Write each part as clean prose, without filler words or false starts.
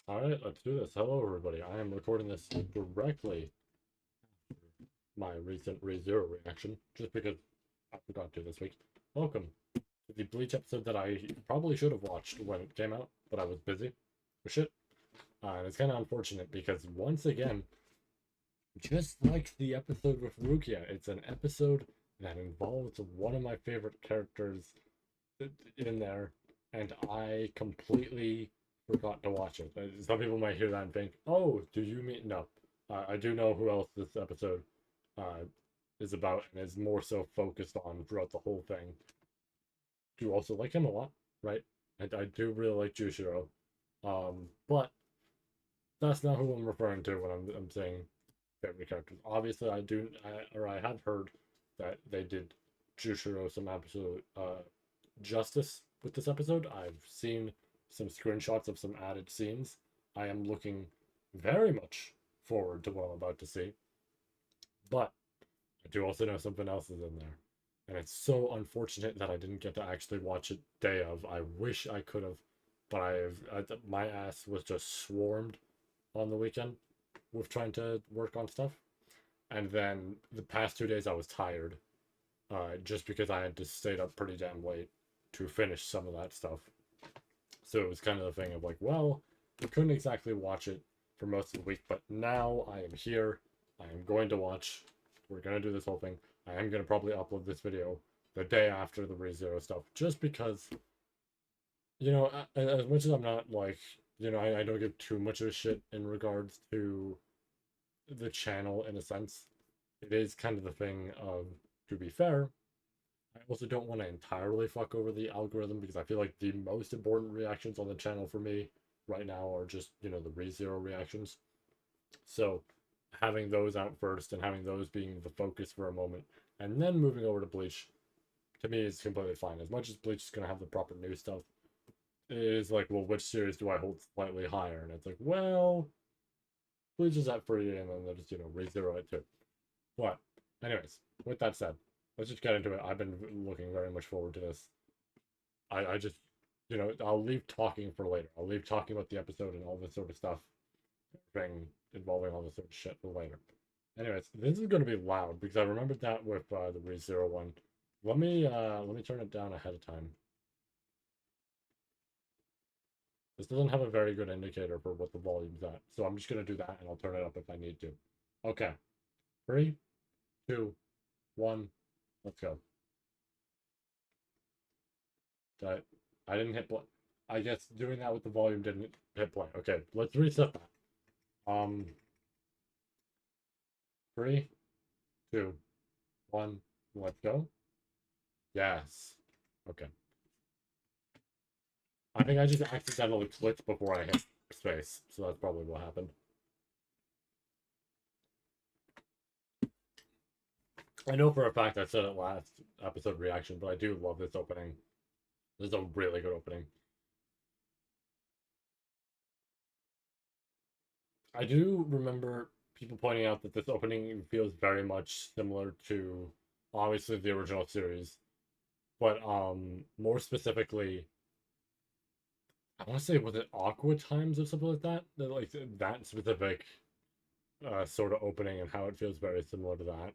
Alright, let's do this. Hello, everybody. I am recording this directly my recent ReZero reaction, just because I forgot to this week. Welcome to the Bleach episode that I probably should have watched when it came out, but I was busy with shit. And it's kind of unfortunate because, once again, just like the episode with Rukia, it's an episode that involves one of my favorite characters in there, and I completely forgot to watch it. Some people might hear that and think, "Oh, do you mean no?" I do know who else this episode uh, is about, and is more so focused on throughout the whole thing. Do also like him a lot, right? I do really like Jushiro, but that's not who I'm referring to when I'm saying favorite characters. Obviously, I have heard that they did Jushiro some absolute justice with this episode. I've seen some screenshots of some added scenes. I am looking very much forward to what I'm about to see. But I do also know something else is in there. And it's so unfortunate that I didn't get to actually watch it day of. I wish I could have, but my ass was just swarmed on the weekend with trying to work on stuff. And then the past 2 days I was tired, just because I had to stay up pretty damn late to finish some of that stuff. So it was kind of the thing of like, well, I couldn't exactly watch it for most of the week, but now I am here. I am going to watch. We're going to do this whole thing. I am going to probably upload this video the day after the ReZero stuff, just because, as much as I'm not like, I don't give too much of a shit in regards to the channel in a sense. It is kind of the thing of, to be fair, I also don't want to entirely fuck over the algorithm because I feel like the most important reactions on the channel for me right now are just, the ReZero reactions. So having those out first and having those being the focus for a moment and then moving over to Bleach, to me, is completely fine. As much as Bleach is going to have the proper new stuff, it is like, well, which series do I hold slightly higher? And it's like, well, Bleach is at 3 and then they'll just, ReZero it too. But, anyways, with that said, let's just get into it. I've been looking very much forward to this. I just, I'll leave talking for later. I'll leave talking about the episode and all this sort of stuff, thing involving all this sort of shit for later. Anyways, this is going to be loud because I remembered that with the ReZero one. Let me turn it down ahead of time. This doesn't have a very good indicator for what the volume's at, so I'm just going to do that and I'll turn it up if I need to. Okay, 3, 2, 1, let's go. I, I didn't hit play. I guess doing that with the volume didn't hit play. Okay, let's reset that. 3, 2, 1, let's go. Yes. Okay. I think I just accidentally clicked before I hit space, so that's probably what happened. I know for a fact I said it last episode reaction, but I do love this opening. This is a really good opening. I do remember people pointing out that this opening feels very much similar to obviously the original series, but more specifically, I want to say, was it Aqua Times or something like that? Like that specific sort of opening and how it feels very similar to that.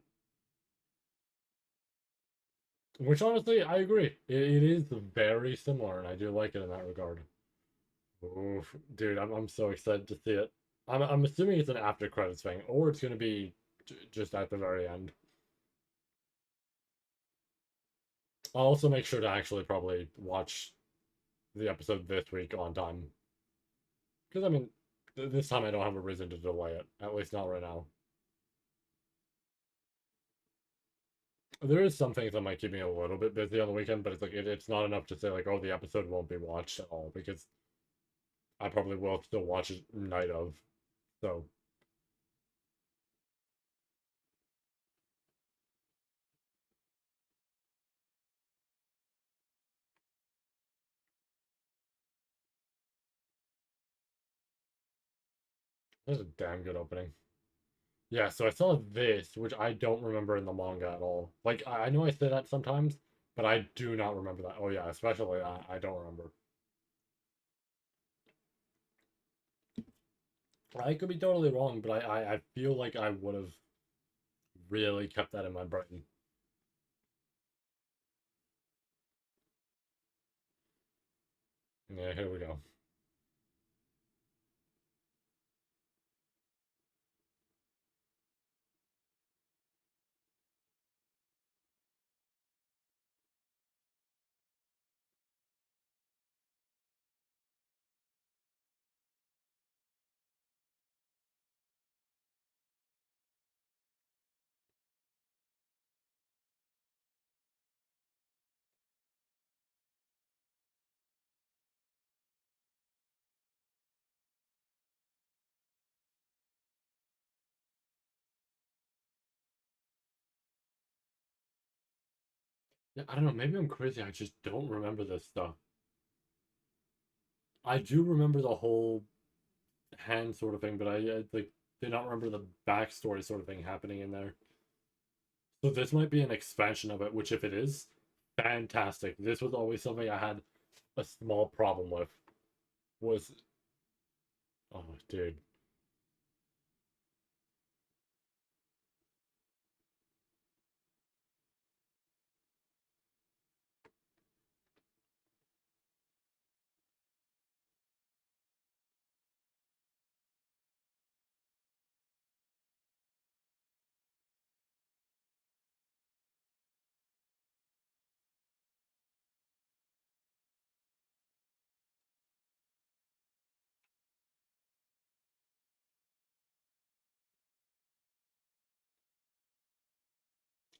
Which honestly, I agree. It is very similar, and I do like it in that regard. Oof, dude, I'm so excited to see it. I'm assuming it's an after credits thing, or it's gonna be just at the very end. I'll also make sure to actually probably watch the episode this week on time, because I mean, this time I don't have a reason to delay it. At least not right now. There is some things that might keep me a little bit busy on the weekend, but it's like it's not enough to say like, oh, the episode won't be watched at all, because I probably will still watch it night of. So that's a damn good opening. Yeah, so I saw this, which I don't remember in the manga at all. Like, I know I say that sometimes, but I do not remember that. Oh yeah, especially that. I don't remember. I could be totally wrong, but I feel like I would have really kept that in my brain. Yeah, here we go. Yeah, I don't know. Maybe I'm crazy. I just don't remember this stuff. I do remember the whole hand sort of thing, but I like did not remember the backstory sort of thing happening in there. So this might be an expansion of it, which if it is, fantastic. This was always something I had a small problem with. Was oh dude.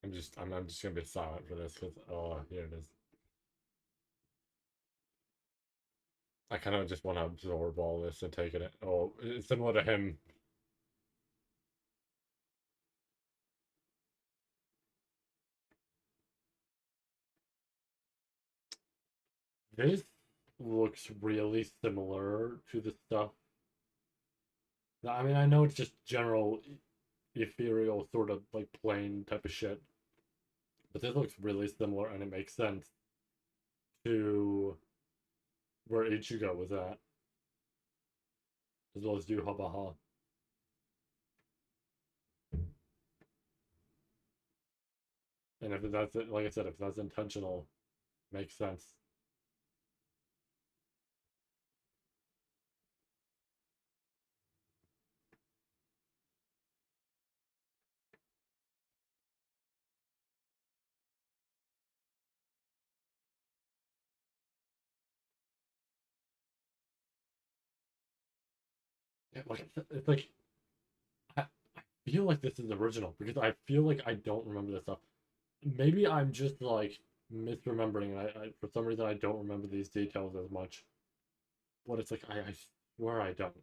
I'm just gonna be silent for this because oh here it is. I kind of just want to absorb all this and take it. Oh, it's similar to him. This looks really similar to the stuff. I mean, I know it's just general ethereal sort of like plain type of shit, but this looks really similar and it makes sense to where Ichigo was at, as well as Yuhabaha. And if that's it, like I said, if that's intentional, makes sense. Yeah, like it's like I feel like this is original because I feel like I don't remember this stuff. Maybe I'm just like misremembering, and I for some reason I don't remember these details as much. But it's like I swear I don't.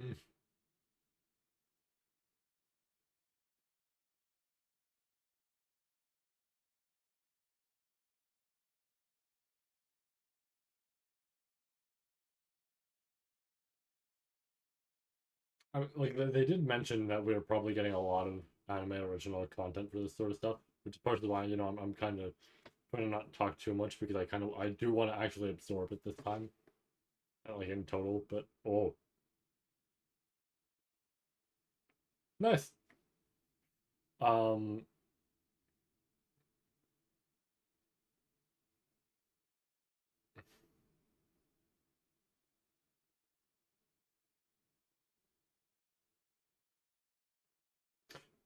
Mm. Like they did mention that we are probably getting a lot of anime original content for this sort of stuff, which is partially why I'm kind of trying to not talk too much because I do want to actually absorb it this time, like in total. But oh, nice. Um,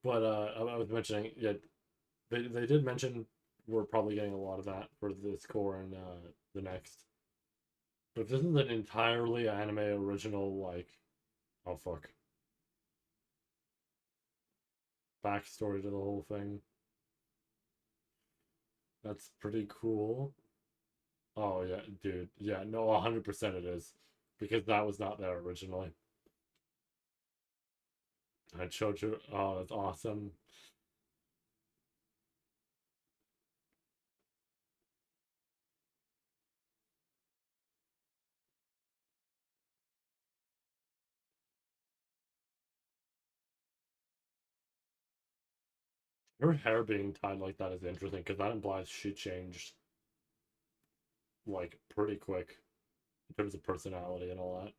but I was mentioning, yeah, they did mention we're probably getting a lot of that for this core and the next. But if this is an entirely anime original, like, oh fuck, backstory to the whole thing, That's pretty cool. Oh yeah, dude. Yeah, no, 100% it is. Because that was not there originally. I showed you. Oh, that's awesome. Her hair being tied like that is interesting because that implies she changed like pretty quick in terms of personality and all that.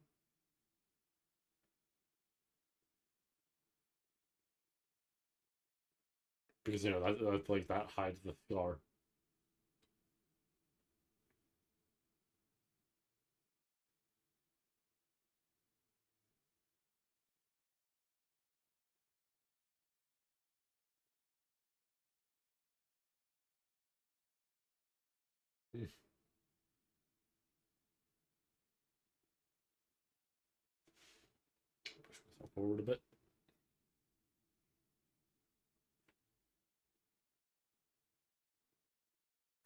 Because that's like that hides the scar. Push myself forward a bit.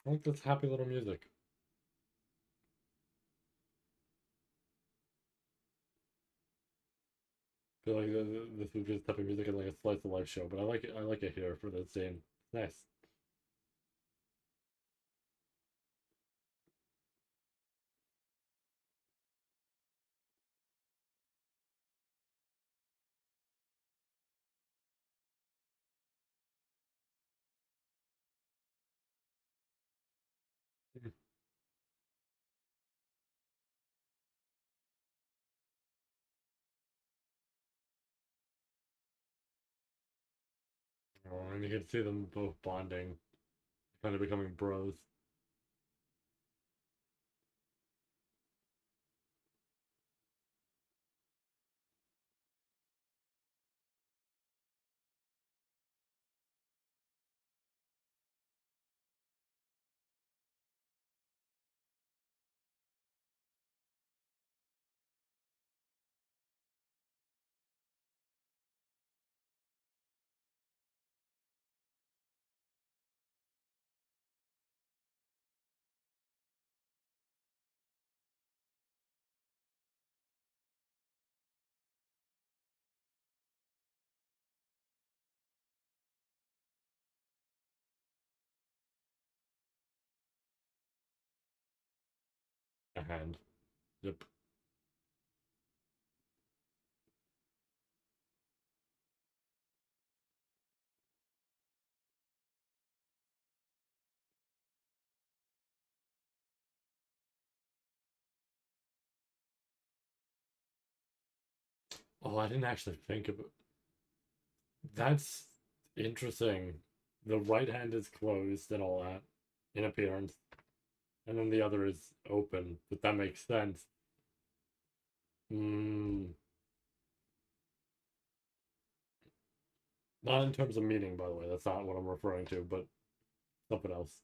I like this happy little music. I feel like this would be the type of music in like a slice of life show, but I like it. I like it here for this scene. Nice. Oh, and you can see them both bonding, kind of becoming bros. A hand. Yep. Oh, I didn't actually think of it. That's interesting. The right hand is closed and all that in appearance, and then the other is open. But that makes sense. Mm, not in terms of meaning, by the way. That's not what I'm referring to, but something else.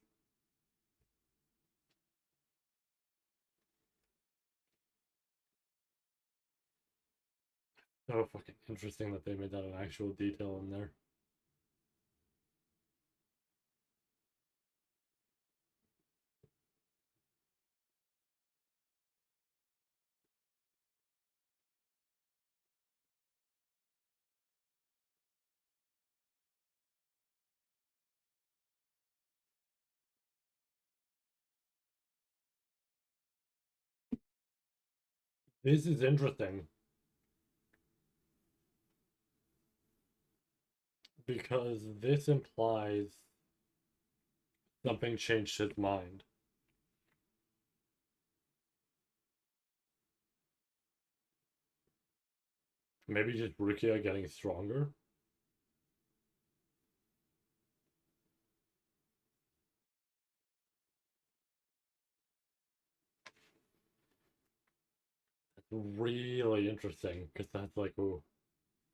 So fucking interesting that they made that an actual detail in there. This is interesting because this implies something changed his mind. Maybe just Rukia getting stronger. That's really interesting because that's like, oh,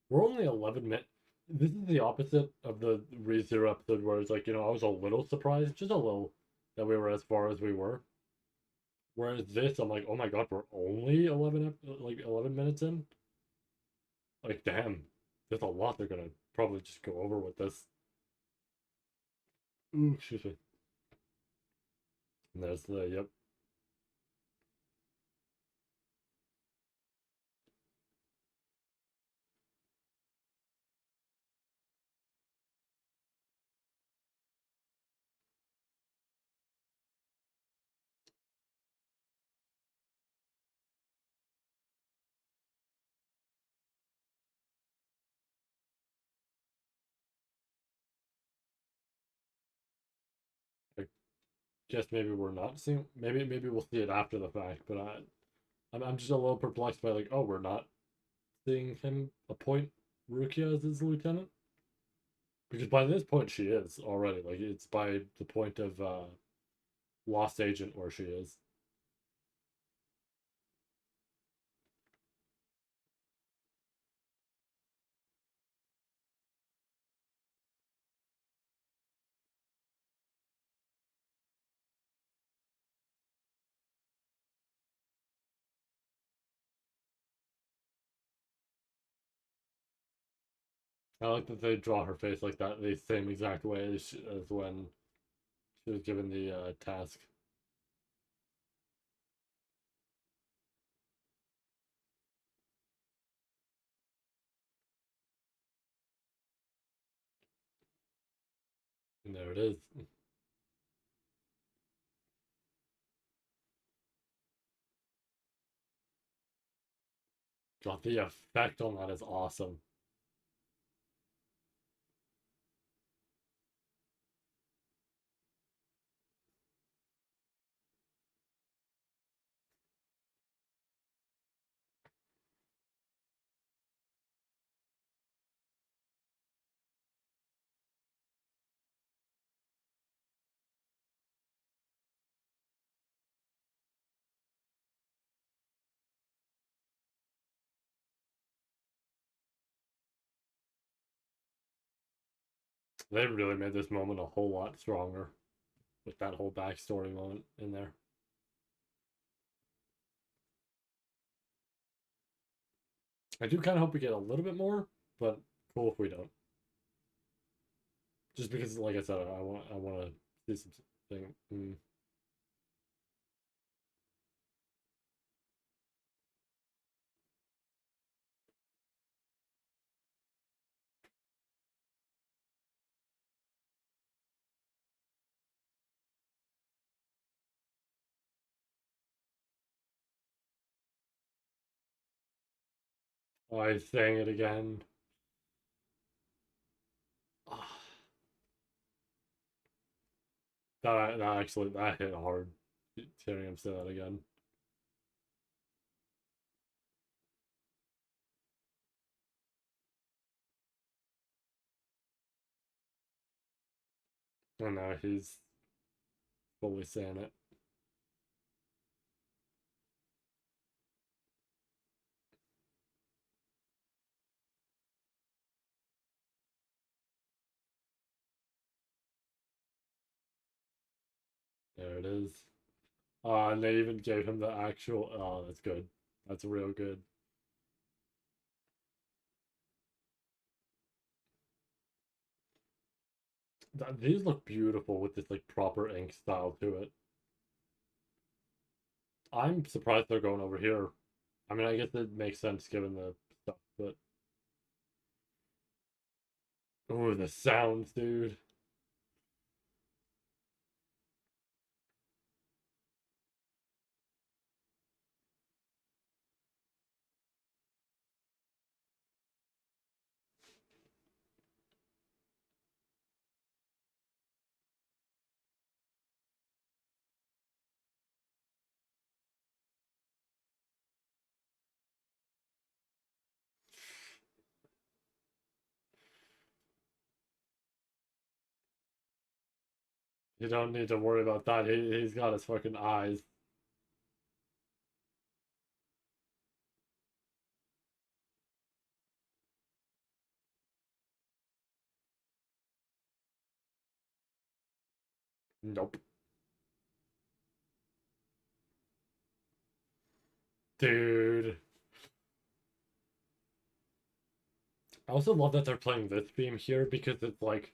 we're only 11 minutes. This is the opposite of the ReZero episode where it's like, I was a little surprised, just a little, that we were as far as we were. Whereas this, I'm like, oh my god, we're only 11 minutes in. Like, damn, there's a lot they're gonna probably just go over with this. Ooh, excuse me. And there's the, yep. I guess maybe we're not seeing, maybe we'll see it after the fact, but I'm just a little perplexed by like, oh, we're not seeing him appoint Rukia as his lieutenant? Because by this point she is already. Like it's by the point of Lost Agent where she is. I like that they draw her face like that the same exact way as when she was given the task. And there it is. God, the effect on that is awesome. They really made this moment a whole lot stronger with that whole backstory moment in there. I do kind of hope we get a little bit more, but cool if we don't. Just because, like I said, I want to see something. I sang it again. Ah, that actually that hit hard. Hearing him say that again. And now he's fully saying it. There it is. And they even gave him the actual. Oh, that's good. That's real good. These look beautiful with this like proper ink style to it. I'm surprised they're going over here. I mean, I guess it makes sense given the stuff, but oh, the sounds, dude. You don't need to worry about that. He's got his fucking eyes. Nope. Dude. I also love that they're playing this theme here because it's like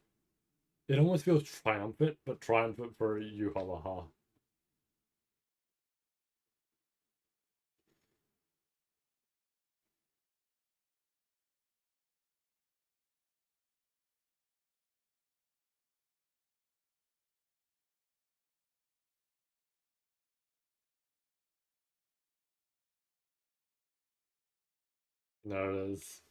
it almost feels triumphant, but triumphant for Yuhalaha. There it is.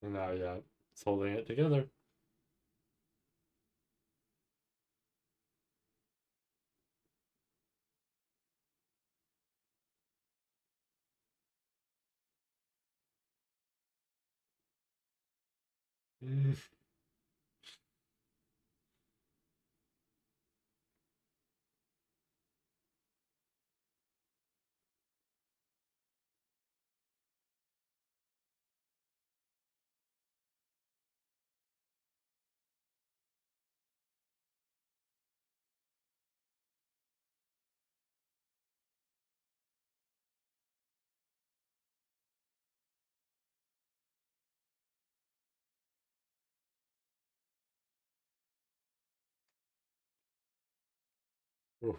And now, yeah, it's holding it together. Mm. Oof.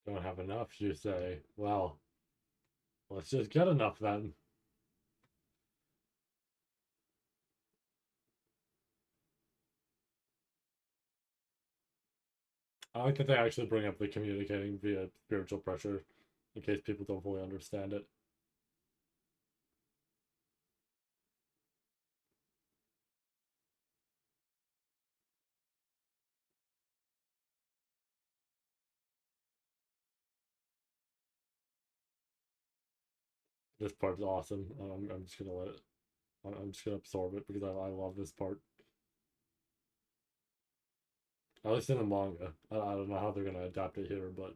Don't have enough, you say. Well, let's just get enough then. I like that they actually bring up the communicating via spiritual pressure in case people don't fully understand it. This part's awesome. I'm just gonna let it. I'm just gonna absorb it because I love this part. At least in the manga. I don't know how they're gonna adapt it here, but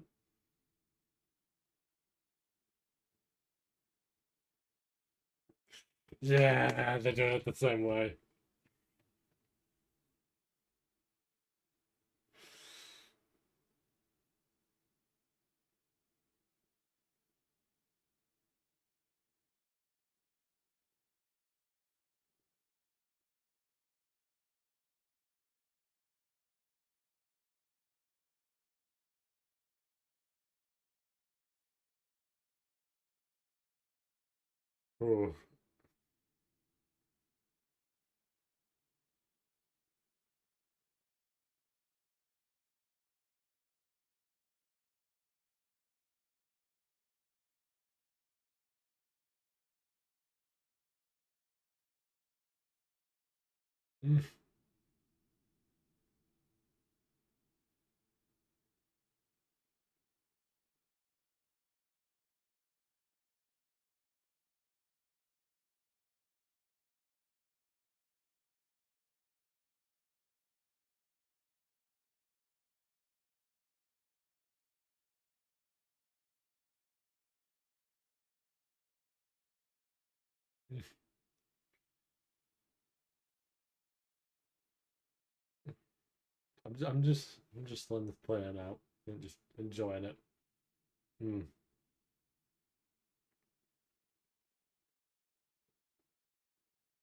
yeah, they're doing it the same way. Ooh. Mm. I'm just letting this play out and just enjoying it. Mm.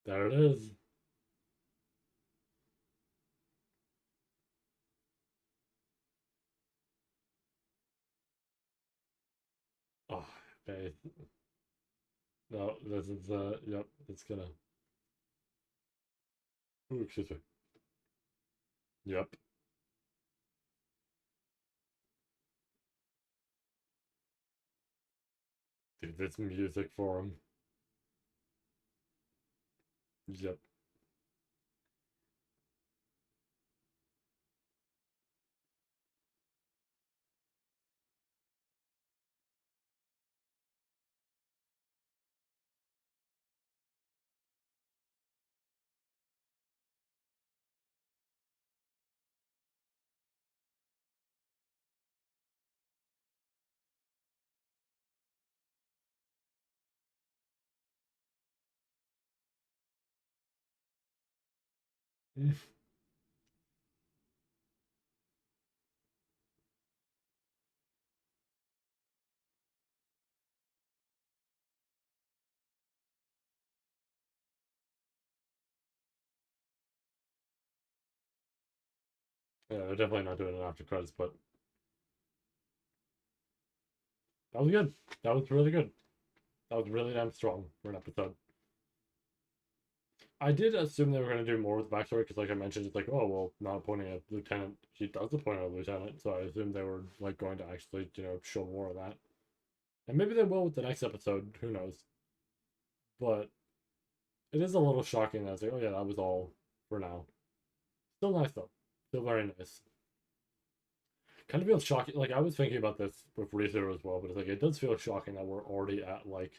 There it is. Oh, Faith. No, this is yep, it's gonna. Ooh, excuse me. Yep. Dude, this music for him. Yep. Yeah, they're definitely not doing it after credits, but that was good. That was really good. That was really damn strong for an episode. I did assume they were going to do more with the backstory because, like I mentioned, it's like, oh well, not appointing a lieutenant. She does appoint a lieutenant, so I assumed they were like going to actually, show more of that. And maybe they will with the next episode. Who knows? But it is a little shocking that it's like, oh yeah, that was all for now. Still nice though. Still very nice. Kind of feels shocking. Like I was thinking about this with ReZero as well, but it's like it does feel shocking that we're already at like.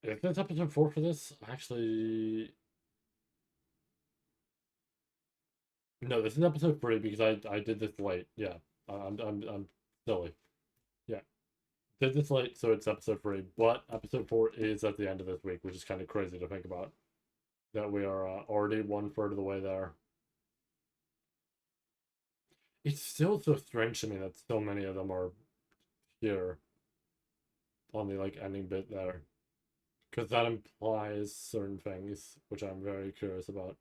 If that's episode 4 for this, actually, no, this is episode 3 because I did this late. Yeah, I'm silly. Yeah, did this late, so it's episode 3. But episode 4 is at the end of this week, which is kind of crazy to think about. That we are already 1/3 of the way there. It's still so strange to me that so many of them are here on the like ending bit there, because that implies certain things, which I'm very curious about.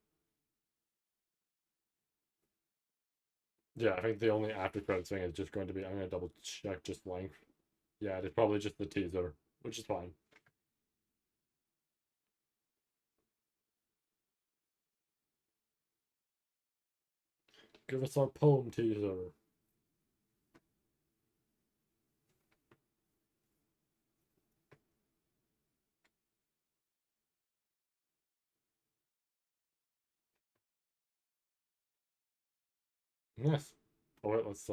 Yeah, I think the only after credits thing is just going to be. I'm gonna double check just length. Yeah, it's probably just the teaser, which is fine. Give us our poem teaser. Yes. Oh wait, let's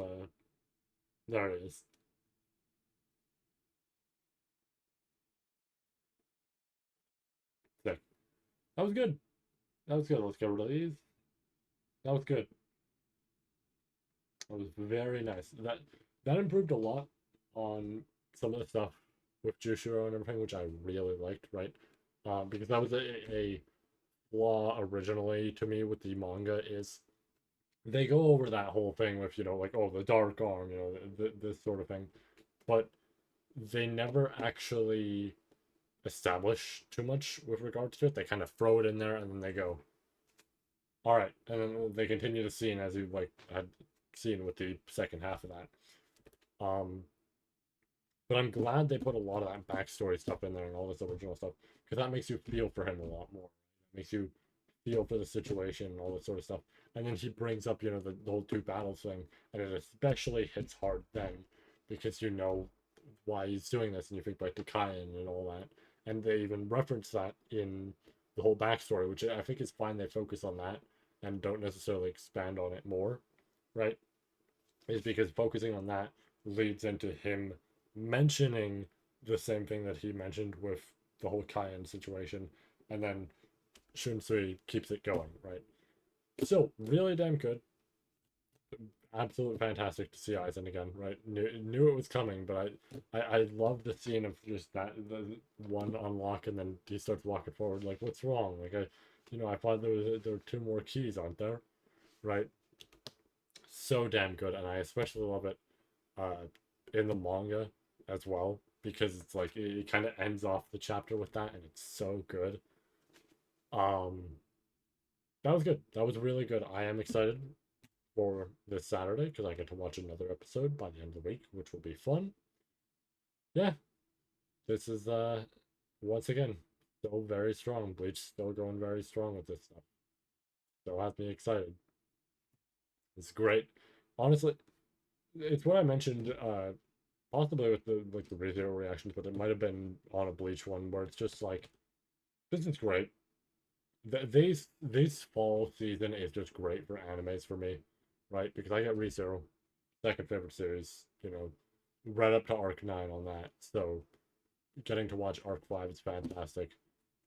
there it is. Sick. That was good. That was good. Let's get rid of these. That was good. That was very nice. That improved a lot on some of the stuff with Jushiro and everything, which I really liked, right? Because that was a flaw originally to me with the manga is they go over that whole thing with, like, oh, the dark arm, this sort of thing, but they never actually establish too much with regards to it. They kind of throw it in there and then they go, all right, and then they continue the scene as you like had seen with the second half of that. Um, but I'm glad they put a lot of that backstory stuff in there and all this original stuff because that makes you feel for him a lot more. It makes you feel for the situation and all this sort of stuff. And then he brings up, the whole two battles thing, and it especially hits hard then because you know why he's doing this, and you think back to Kayan and all that. And they even reference that in the whole backstory, which I think is fine. They focus on that and don't necessarily expand on it more, right? Is because focusing on that leads into him mentioning the same thing that he mentioned with the whole Kayan situation, and then Shunsui keeps it going, right? So really damn good, absolutely fantastic to see Aizen again, right? Knew it was coming, but I love the scene of just that the one unlock and then he starts walking forward like, what's wrong? Like I thought there were two more keys, aren't there? Right? So damn good, and I especially love it uh in the manga as well because it's like it kind of ends off the chapter with that, and it's so good. Um, that was good. That was really good. I am excited for this Saturday because I get to watch another episode by the end of the week, which will be fun. Yeah, this is once again still very strong. Bleach still going very strong with this stuff. Still has me excited. It's great. Honestly, it's what I mentioned possibly with the radio reactions, but it might have been on a Bleach one where it's just like this is great. This fall season is just great for animes for me, right? Because I get ReZero, second favorite series, right up to arc 9 on that. So getting to watch arc 5 is fantastic.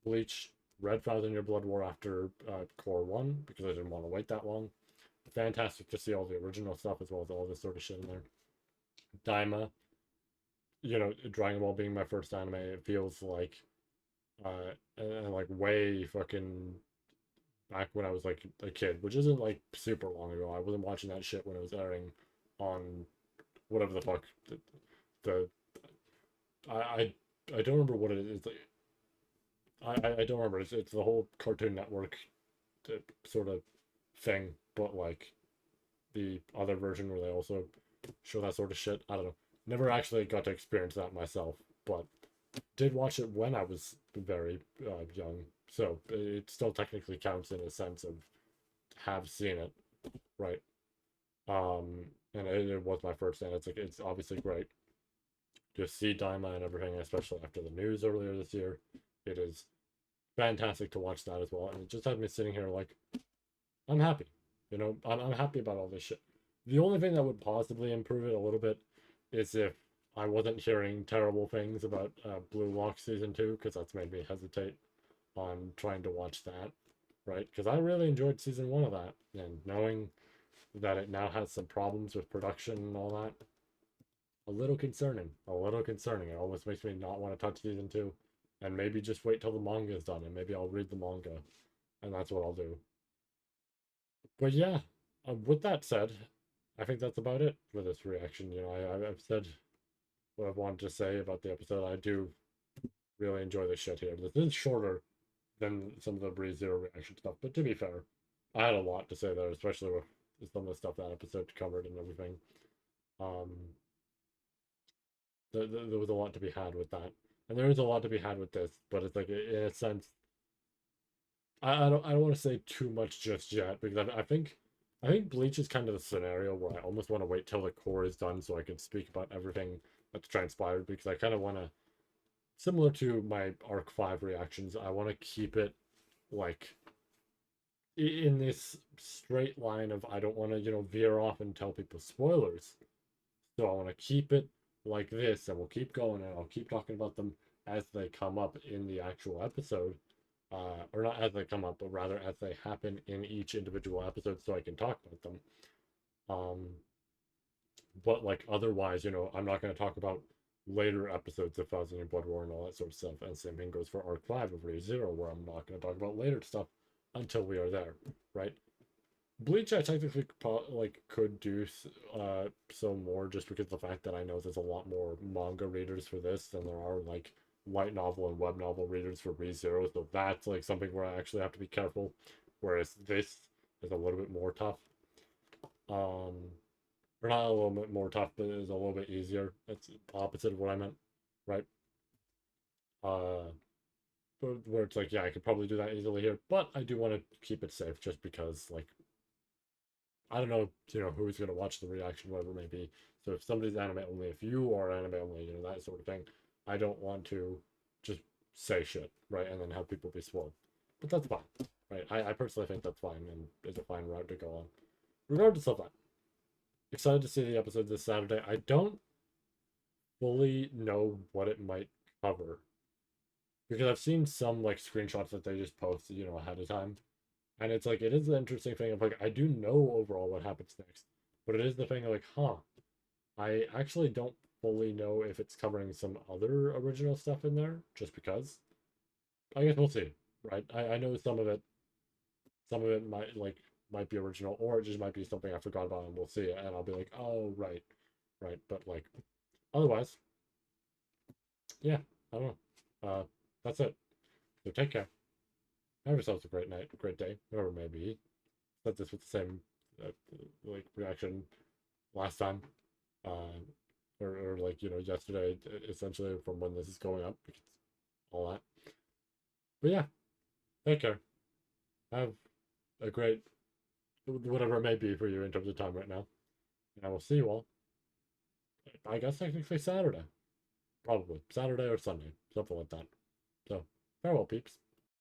Bleach, Red 1,000 Year Blood War after Cour 1 because I didn't want to wait that long. Fantastic to see all the original stuff as well as all this sort of shit in there. Daima, Dragon Ball being my first anime, it feels like and like way fucking back when I was like a kid, which isn't like super long ago. I wasn't watching that shit when it was airing on whatever the fuck the I I, I don't remember what it is. It's like, I don't remember. It's the whole Cartoon Network sort of thing, but like the other version where they also show that sort of shit. I don't know. Never actually got to experience that myself, but did watch it when I was very young, so it still technically counts in a sense of have seen it, right? And it was my first, and it's obviously great to see Daima and everything, especially after the news earlier this year. It is fantastic to watch that as well, and it just had me sitting here like I'm happy, I'm happy about all this shit. The only thing that would possibly improve it a little bit is if I wasn't hearing terrible things about Blue Lock season 2, because that's made me hesitate on trying to watch that, right? Because I really enjoyed season 1 of that, and knowing that it now has some problems with production and all that, a little concerning. A little concerning. It almost makes me not want to touch season 2, and maybe just wait till the manga is done, and maybe I'll read the manga, and that's what I'll do. But yeah, with that said, I think that's about it for this reaction. I've said what I've wanted to say about the episode. I do really enjoy this shit here. This is shorter than some of the Breeze Zero reaction stuff, but to be fair, I had a lot to say there, especially with some of the stuff that episode covered and everything. Um, there was a lot to be had with that, and there is a lot to be had with this. But it's like in a sense, I don't want to say too much just yet because I think Bleach is kind of the scenario where I almost want to wait till the core is done so I can speak about everything that's transpired because I kind of want to, similar to my Arc 5 reactions, I want to keep it like in this straight line of I don't want to, veer off and tell people spoilers. So I want to keep it like this and we'll keep going and I'll keep talking about them as they come up in the actual episode. Or not as they come up, but rather as they happen in each individual episode so I can talk about them. Um, but like otherwise, I'm not going to talk about later episodes of Thousand Year Blood War and all that sort of stuff. And same thing goes for Arc 5 of Re Zero, where I'm not going to talk about later stuff until we are there, right? Bleach, I technically could do so more just because of the fact that I know there's a lot more manga readers for this than there are like light novel and web novel readers for ReZero, so that's like something where I actually have to be careful. Whereas this is a little bit more tough. Um, or not a little bit more tough, but it's a little bit easier. That's opposite of what I meant, right? Uh, but where it's like, yeah, I could probably do that easily here, but I do want to keep it safe just because like I don't know, who's gonna watch the reaction, whatever it may be. So if somebody's anime only, if you are anime only, that sort of thing, I don't want to just say shit, right, and then have people be spoiled. But that's fine, right? I personally think that's fine and is a fine route to go on. Regardless of that, excited to see the episode this Saturday. I don't fully know what it might cover because I've seen some like screenshots that they just post, ahead of time. And it's like it is an interesting thing of like I do know overall what happens next, but it is the thing of like, I actually don't fully know if it's covering some other original stuff in there, just because. I guess we'll see, right? I know some of it might be original, or it just might be something I forgot about, and we'll see it, and I'll be like, oh right, right. But like otherwise, yeah, I don't know. That's it. So take care. Have yourselves a great night, a great day, whatever it may be. Said this with the same uh, like reaction last time, uh, or like yesterday, essentially from when this is going up, because all that. But yeah, take care. Have a great whatever it may be for you in terms of time right now, and I will see you all. I guess technically Saturday, probably Saturday or Sunday, something like that. So farewell, peeps.